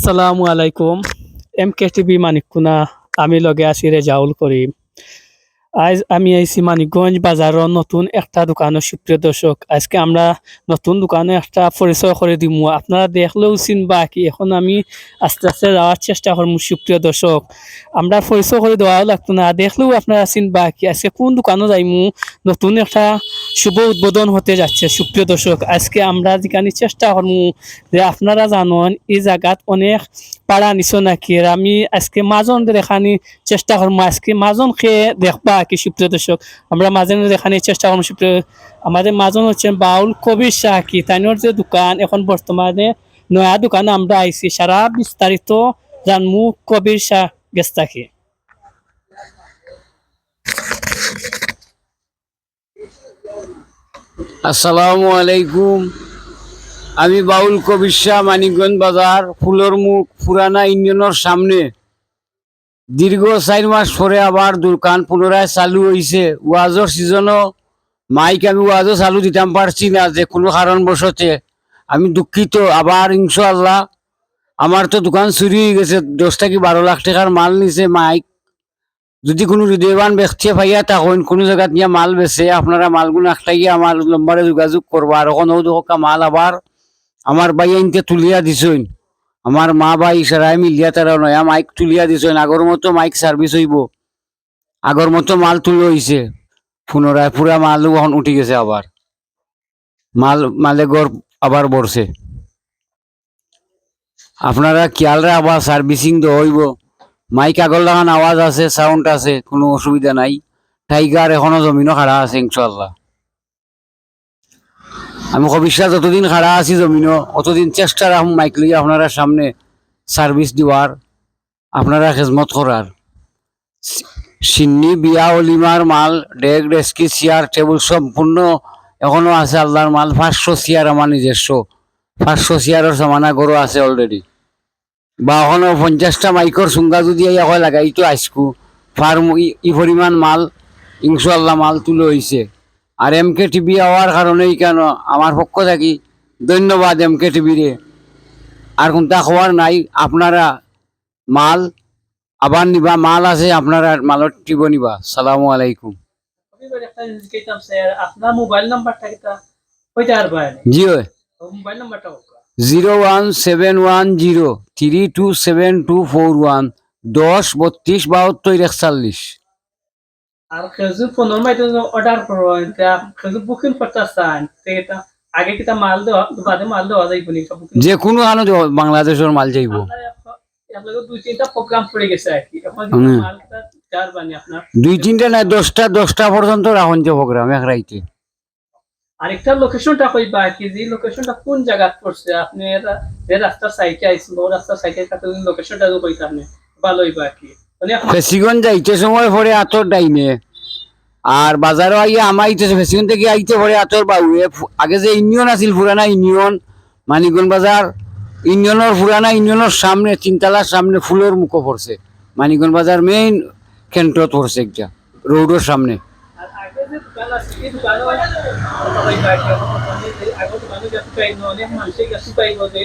আসসালামু আলাইকুম। MKTV মানিককুনা। আমি লগে আছি রেজাউল করিম। আজ আমি আইছি মানিকগঞ্জ বাজারের নতুন একটা দোকানের সুপ্রিয় দর্শক। আজকে আমরা নতুন দোকানে একটা পরিচয় করে দিমু। আপনারা দেখলেও চিনবা কি। এখন আমি আস্তে আস্তে যাওয়ার চেষ্টা করবো সুপ্রিয় দর্শক। আমরা পরিচয় করে দেওয়াও লাগতো না, দেখলেও আপনারা চিনবা কি। আজকে কোন দোকানে যাইমু, নতুন একটা শুভ উদ্বোধন হতে যাচ্ছে সুপ্রিয় দর্শক। আজকে আমরা যেখানে চেষ্টা করবো যে আপনারা জানেন এই জায়গাত অনেক পাড়া নিছো নাকি। আর আমি আজকে মাজন দেখানি চেষ্টা করবো। আজকে মাজন খেয়ে দেখবা কি সুপ্রিয় দর্শক। আমরা মাজন দেখানি চেষ্টা করবো সুপ্রিয়। আমাদের মাজন হচ্ছেন বাউল কবির শাহ কি তাইনোর যে দোকান এখন বর্তমানে নয়া দোকানে আমরা আইছি। সারা বিস্তারিত জানমু কবির শাহ গেছ থাকি। আসসালামু আলাইকুম। আমি বাউল কবির শাহ, মানিকগঞ্জ বাজার, ফুলর মুখ পুরানা ইউনিয়নের সামনে। দীর্ঘ 4 মাস পরে আবার দোকান পুনরায় চালু হয়েছে। ওয়াজর সিজনও মাইক আমি ওয়াজও চালু দিতাম পারছি না, যে কোনো কারণবশতে আমি দুঃখিত। আবার ইনশাআল্লাহ। আমার তো দোকান চুরি হয়ে গেছে, 10 থেকে 12 লাখ টাকার মাল নিছে মাইক। যদি কোনো হৃদয়বান ব্যক্তি পাইয়া তখন কোনো জায়গাত নিয়ে মাল বেছে, আপনারা মালগুলো একটাইয়া আমার নম্বরে যোগাযোগ করবো। আর ওখানে দেখা মাল আবার আমার ভাই আনতে তুলিয়া দিছইন। আমার মা ভাই সারাই মিলিয়া তারা নয়া মাইক তুলিয়া দিছইন। আগর মতো মাইক সার্ভিস হইব, আগর মতো মাল তুলে হইছে। পুনরায় পুরা মাল এখন উঠি গেছে, আবার মালে গড় আবার বড়ছে। আপনারা খেয়ালরে আবার সার্ভিসিং তো হইব। মাইক আগর লাগান আওয়াজ আছে, সাউন্ড আছে, কোনো অসুবিধা নাই। টাইগার এখনো জমিনও খাড়া আছে ইনশাল্লাহ। আমি ভবিষ্যৎ যতদিন খাড়া আছি জমিনও, অতদিন চেষ্টা রাখুন মাইক লইয়া আপনারা সামনে সার্ভিস দিবার, আপনারা খেজমত করার। সিন্নি বিয়া অলিমার মাল, ডেক ডেস্কি চেয়ার টেবিল সম্পূর্ণ এখনো আছে আল্লাহর মাল। 500 চেয়ার আমার নিজস্ব, 500 চেয়ারের সামানা গরু আছে অলরেডি। বা এখনো 50টা মাইকর সুঙ্গা যদি হয় লাগাই তো আইসকু ফার্ম ই পরিমাণ মাল ইনশাল্লাহ মাল তুলে হয়েছে। আর MKTV হওয়ার কারণেই কেন আমার পক্ষ থাকি ধন্যবাদ MKTV রে। আর কোনটা খবর নাই, আপনারা মাল আবার নিবা, মাল আছে আপনারা মালত টিব নিবা। সালামু আলাইকুম। আপনার মোবাইল নাম্বারটা কিটা কইতে পারবেন? জি হয়, মোবাইল নাম্বারটা 01712327241 10 32 72 41। আর কেউ ফোনের মাধ্যমে অর্ডার করো, কেউ বুকিং করতে চান এটা আগে কিটা মাল দেওয়া বাদে মাল দেওয়া যাইব নি সব? যে কোনো আনো বাংলাদেশের মাল যাইব। আপনাদের 2-3টা প্রোগ্রাম পড়ে গেছে আর কি। এখন মালটা চার বানি আপনার 2-3টা না 10টা পর্যন্ত রাখুন যে প্রোগ্রাম এক রাইতে। আরেকটা লোকেশনটা কইবা কি, যে লোকেশনটা কোন জায়গা পড়ছে? আপনি যে রাস্তার সাইডে আইছেন, ও রাস্তার সাইডের কাছে লোকেশনটা তো কইতা আপনি ভালো হইবা কি। মানে ফেসিগঞ্জ যাইতে সময় পরে আতর ডাইনে, আর বাজারও আইয়া আমার আইতেছে ফেসিগঞ্জ থেকে আইতে পরে আতর বাউয়ে। আগে যে ইউনিয়ন আছিল পুরানা ইউনিয়ন, মানিকগঞ্জ বাজার ইউনিয়নের পুরানা ইউনিয়নের সামনে 3তলার সামনে ফুলের মুখো পড়ছে। মানিকগঞ্জ বাজার মেইন কেন্দ্রত পড়ছে একটা রোডের সামনে। আর আগে যে দোকান আছে এই দোকানে কইবা কি আগে দোকানে যত পাইনো অনেক মানুষই গেছে পাইবো যে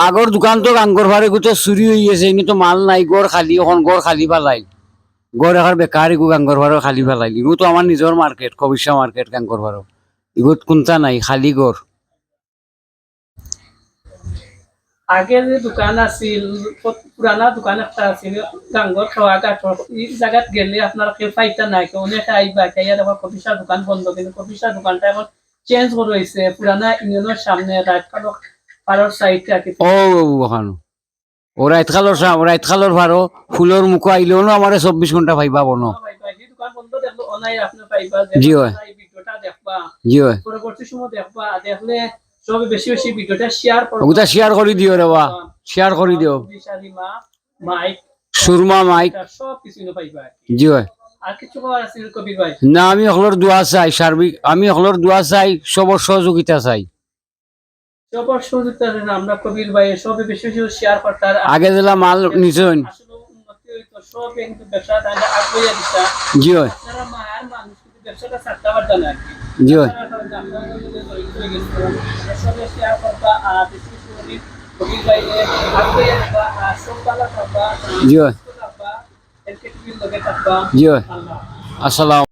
আগর দোকান তো গাঙ্গর ভাড়ে গুতো চুরি হয়ে গেছে, এনে তো মাল নাই, গড় খালি। এখন গড় খালি পালাই, গড় এখন বেকার। এগু গাঙ্গর ভাড়া খালি পালাই। এগু তো আমার নিজের মার্কেট, কবিশা মার্কেট গাঙ্গর ভাড়া। এগুত কোনটা নাই, খালি গড়। আগে যে দোকান আছিল পুরানা দোকান একটা আছিল গাঙ্গর খাওয়া কাঠর, এই জায়গাত গেলে আপনার কেউ পাইতা নাই, কেউ অনেকে আইবা খাইয়া দেখো কফিসার দোকান বন্ধ। কিন্তু কফিসার দোকানটা এখন চেঞ্জ করে হয়েছে পুরানা ইউনিয়নের সামনে রাইট পাড়ার সাইডে আর কি। ও ওখানো ও রাইত খালোর ভাড়ো ফুলের মুখ আইলেও না আমার 24 ঘন্টা পাইবা বনো। দোকান বন্ধ দেখলো অনাই আপনি পাইবা, জি হয়, ভিডিওটা দেখবা, জি হয়। পরবর্তী সময় দেখবা, দেখলে সব বেশি বেশি ভিডিওটা শেয়ার করো। ওটা শেয়ার করে দিও রে বা, শেয়ার করে দিও। মাইক সুরমা মাইক সব কিছু পাইবা। জি হয়। আর কিছু করার আছে কবির ভাই? না, আমি সকলের দোয়া চাই, সার্বিক আমি সকলের দোয়া চাই, সবর সহযোগিতা চাই। সবার সহযোগিতা আমরা কবির ভাই সব বেশি বেশি শেয়ার করতে। আগে যেলা মাল নিছেন আসলে উন্নতি হইতো সব কিন্তু ব্যবসা তাহলে আগুয়া দিতা। জি হয়, আপনারা মায়ের মানুষ কিন্তু ব্যবসাটা ছাড়তে পারতেন না। জি হয়। সব শেয়ার করবা আর বেশি বেশি কবির ভাইয়ে আজকে সকালে থাকবা জি থাকবা এলকেটিভির লগে থাকবা জি আল্লাহ আসসালাম